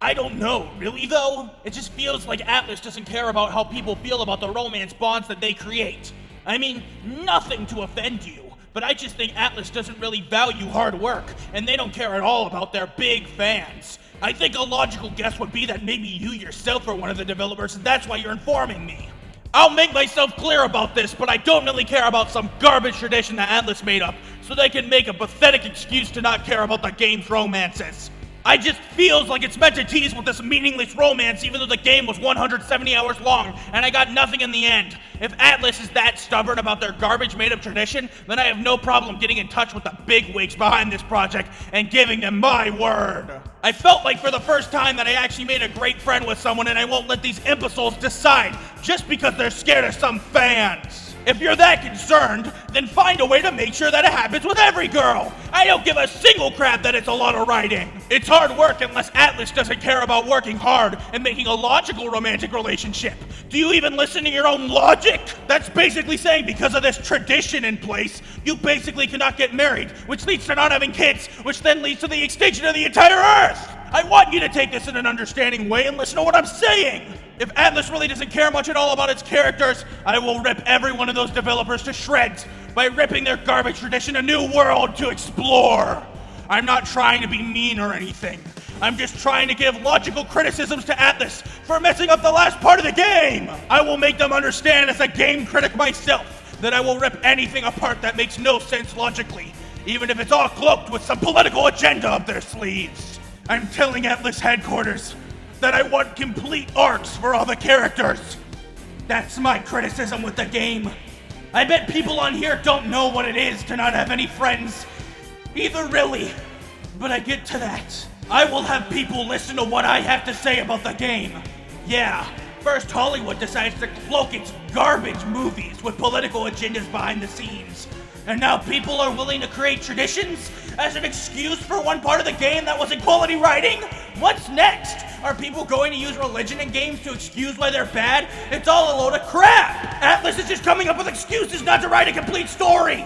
I don't know, really though? It just feels like Atlas doesn't care about how people feel about the romance bonds that they create. I mean, nothing to offend you, but I just think Atlas doesn't really value hard work, and they don't care at all about their big fans. I think a logical guess would be that maybe you yourself are one of the developers, and that's why you're informing me. I'll make myself clear about this, but I don't really care about some garbage tradition that Atlas made up, so they can make a pathetic excuse to not care about the game's romances. I just feels like it's meant to tease with this meaningless romance even though the game was 170 hours long, and I got nothing in the end. If Atlas is that stubborn about their garbage made-up tradition, then I have no problem getting in touch with the bigwigs behind this project and giving them my word. I felt like for the first time that I actually made a great friend with someone, and I won't let these imbeciles decide just because they're scared of some fans. If you're that concerned, then find a way to make sure that it happens with every girl. I don't give a single crap that it's a lot of writing. It's hard work unless Atlas doesn't care about working hard and making a logical romantic relationship. Do you even listen to your own logic? That's basically saying because of this tradition in place, you basically cannot get married, which leads to not having kids, which then leads to the extinction of the entire Earth. I want you to take this in an understanding way and listen to what I'm saying. If Atlas really doesn't care much at all about its characters, I will rip every one of those developers to shreds by ripping their garbage tradition a new world to explore. I'm not trying to be mean or anything. I'm just trying to give logical criticisms to Atlas for messing up the last part of the game. I will make them understand as a game critic myself that I will rip anything apart that makes no sense logically, even if it's all cloaked with some political agenda up their sleeves. I'm telling Atlas headquarters that I want complete arcs for all the characters. That's my criticism with the game. I bet people on here don't know what it is to not have any friends either, really. But I get to that. I will have people listen to what I have to say about the game. Yeah, first Hollywood decides to cloak its garbage movies with political agendas behind the scenes. And now people are willing to create traditions as an excuse for one part of the game that wasn't quality writing? What's next? Are people going to use religion in games to excuse why they're bad? It's all a load of crap! Atlas is just coming up with excuses not to write a complete story!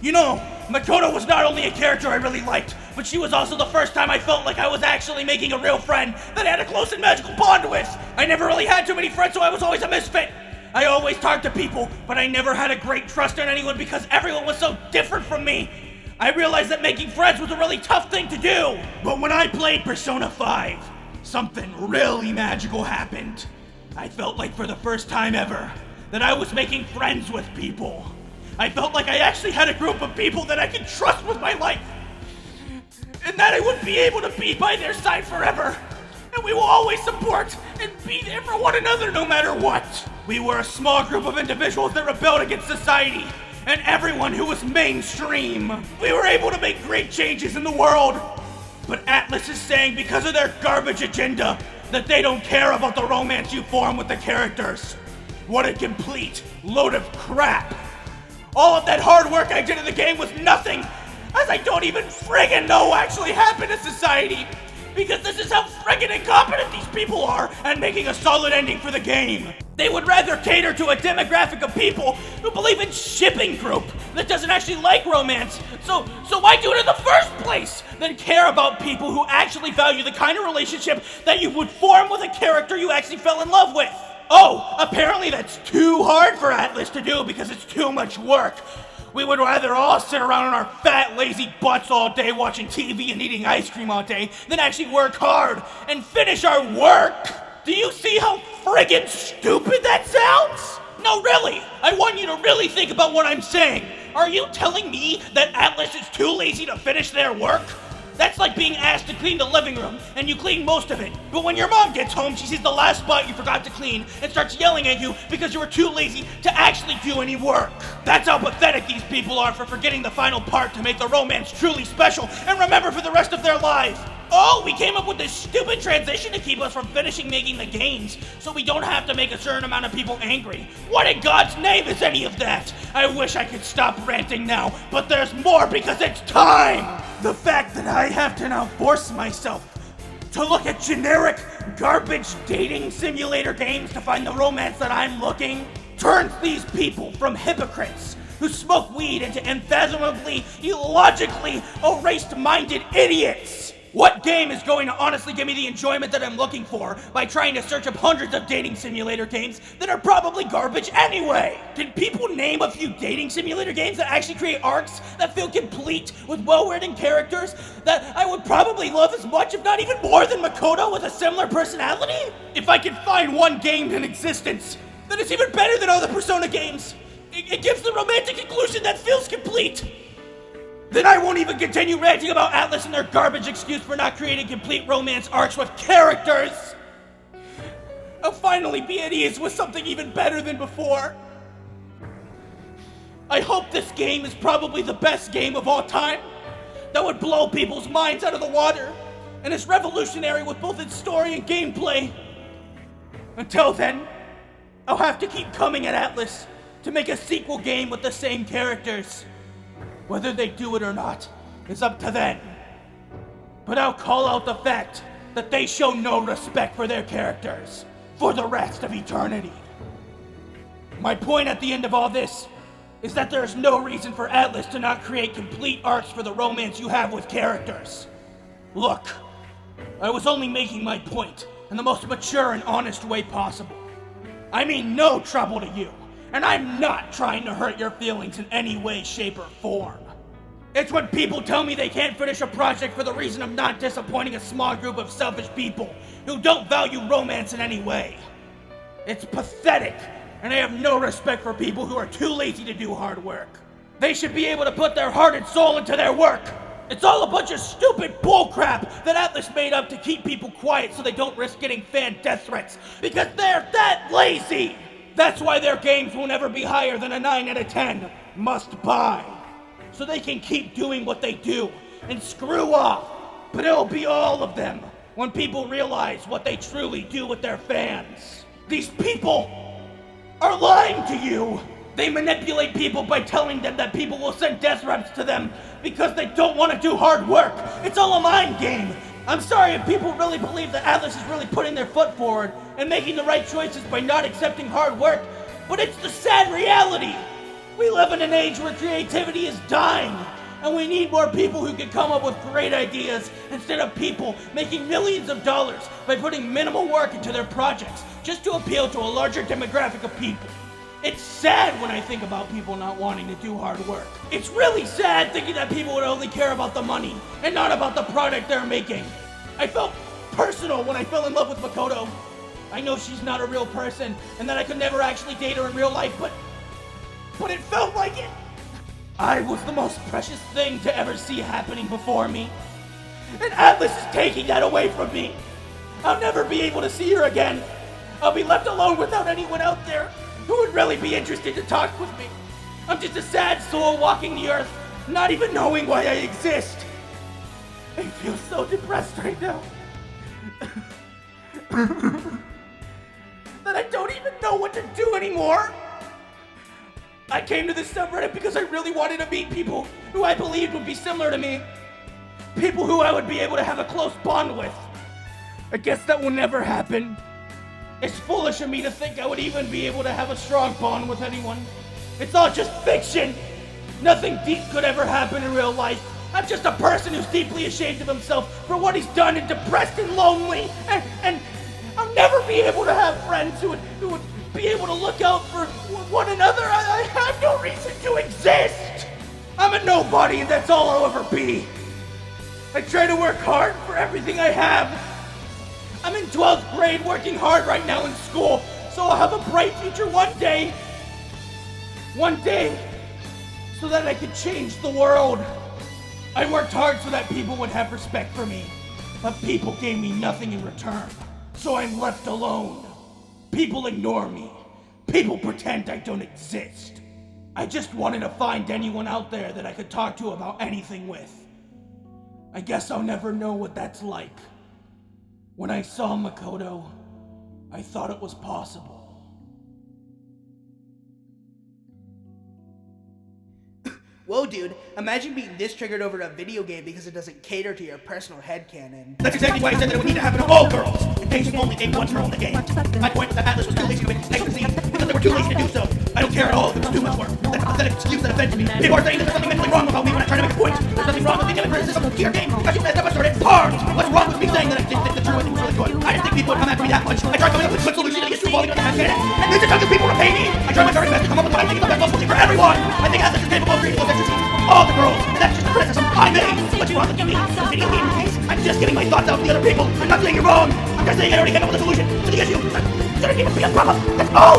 You know, Makoto was not only a character I really liked, but she was also the first time I felt like I was actually making a real friend that I had a close and magical bond with! I never really had too many friends, so I was always a misfit! I always talked to people, but I never had a great trust in anyone because everyone was so different from me. I realized that making friends was a really tough thing to do. But when I played Persona 5, something really magical happened. I felt like for the first time ever that I was making friends with people. I felt like I actually had a group of people that I could trust with my life. And that I would be able to be by their side forever. And we will always support and be there for one another no matter what. We were a small group of individuals that rebelled against society and everyone who was mainstream. We were able to make great changes in the world. But Atlas is saying because of their garbage agenda that they don't care about the romance you form with the characters. What a complete load of crap. All of that hard work I did in the game was nothing, as I don't even friggin' know what actually happened to society. Because this is how friggin' incompetent these people are at making a solid ending for the game. They would rather cater to a demographic of people who believe in shipping group that doesn't actually like romance. So why do it in the first place? Than care about people who actually value the kind of relationship that you would form with a character you actually fell in love with. Oh, apparently that's too hard for Atlas to do because it's too much work. We would rather all sit around on our fat, lazy butts all day watching TV and eating ice cream all day than actually work hard and finish our work. Do you see how friggin' stupid that sounds? No, really, I want you to really think about what I'm saying. Are you telling me that Atlas is too lazy to finish their work? That's like being asked to clean the living room, and you clean most of it. But when your mom gets home, she sees the last spot you forgot to clean and starts yelling at you because you were too lazy to actually do any work. That's how pathetic these people are for forgetting the final part to make the romance truly special and remember for the rest of their lives. Oh, we came up with this stupid transition to keep us from finishing making the games, so we don't have to make a certain amount of people angry. What in God's name is any of that? I wish I could stop ranting now, but there's more because it's time! The fact that I have to now force myself to look at generic, garbage dating simulator games to find the romance that I'm looking turns these people from hypocrites who smoke weed into unfathomably, illogically erased-minded idiots. What game is going to honestly give me the enjoyment that I'm looking for by trying to search up hundreds of dating simulator games that are probably garbage anyway? Can people name a few dating simulator games that actually create arcs that feel complete with well-written characters that I would probably love as much, if not even more, than Makoto with a similar personality? If I can find one game in existence that is even better than other Persona games, it gives the romantic conclusion that feels complete, then I won't even continue ranting about Atlas and their garbage excuse for not creating complete romance arcs with characters. I'll finally be at ease with something even better than before. I hope this game is probably the best game of all time that would blow people's minds out of the water and is revolutionary with both its story and gameplay. Until then, I'll have to keep coming at Atlas to make a sequel game with the same characters. Whether they do it or not is up to them. But I'll call out the fact that they show no respect for their characters for the rest of eternity. My point at the end of all this is that there's no reason for Atlas to not create complete arcs for the romance you have with characters. Look, I was only making my point in the most mature and honest way possible. I mean no trouble to you. And I'm not trying to hurt your feelings in any way, shape, or form. It's when people tell me they can't finish a project for the reason of not disappointing a small group of selfish people who don't value romance in any way. It's pathetic, and I have no respect for people who are too lazy to do hard work. They should be able to put their heart and soul into their work. It's all a bunch of stupid bullcrap that Atlas made up to keep people quiet so they don't risk getting fan death threats because they're that lazy. That's why their games will never be higher than a 9 out of 10 must buy. So they can keep doing what they do and screw off. But it'll be all of them when people realize what they truly do with their fans. These people are lying to you. They manipulate people by telling them that people will send death threats to them because they don't want to do hard work. It's all a mind game. I'm sorry if people really believe that Atlas is really putting their foot forward and making the right choices by not accepting hard work, but it's the sad reality. We live in an age where creativity is dying, and we need more people who can come up with great ideas instead of people making millions of dollars by putting minimal work into their projects just to appeal to a larger demographic of people. It's sad when I think about people not wanting to do hard work. It's really sad thinking that people would only care about the money and not about the product they're making. I felt personal when I fell in love with Makoto. I know she's not a real person and that I could never actually date her in real life, but it felt like it. I was the most precious thing to ever see happening before me. And Atlas is taking that away from me. I'll never be able to see her again. I'll be left alone without anyone out there who would really be interested to talk with me. I'm just a sad soul walking the earth, not even knowing why I exist. I feel so depressed right now. That I don't even know what to do anymore. I came to this subreddit because I really wanted to meet people who I believed would be similar to me. People who I would be able to have a close bond with. I guess that will never happen. It's foolish of me to think I would even be able to have a strong bond with anyone. It's all just fiction. Nothing deep could ever happen in real life. I'm just a person who's deeply ashamed of himself for what he's done and depressed and lonely. And I'll never be able to have friends who would be able to look out for one another. I have no reason to exist. I'm a nobody and that's all I'll ever be. I try to work hard for everything I have. I'm in 12th grade working hard right now in school, so I'll have a bright future one day. One day, so that I could change the world. I worked hard so that people would have respect for me, but people gave me nothing in return, so I'm left alone. People ignore me. People pretend I don't exist. I just wanted to find anyone out there that I could talk to about anything with. I guess I'll never know what that's like. When I saw Makoto, I thought it was possible. Whoa, dude, imagine being this triggered over a video game because it doesn't cater to your personal headcanon. That's exactly why I said that it would need to happen to all girls. Ace only ate one girl in the game. My point was that Atlas was too lazy to make ecstasy because they were too lazy to do so. I don't care at all if it was too much work. That's a pathetic excuse that offends me. People are saying that there's something mentally wrong about me when I try to make a point. There's nothing wrong with me giving criticism to your game, especially when I step started hard. What's wrong with me saying that I think the true ending was really good? I didn't think people would come after me that much. I tried coming up with a good solution to the issue falling on the head cannon, and these are people repay me. I tried my very best to come up with what I think is the best possible thing for everyone. I think Atlas is capable of creating love interest all the girls, and that's just a criticism I made. What you want to me? The video game piece. I'm just giving my thoughts out to the other people. I'm not saying you're wrong. I'm just saying I already came up with a solution to the issue. Shouldn't even be a problem. That's all.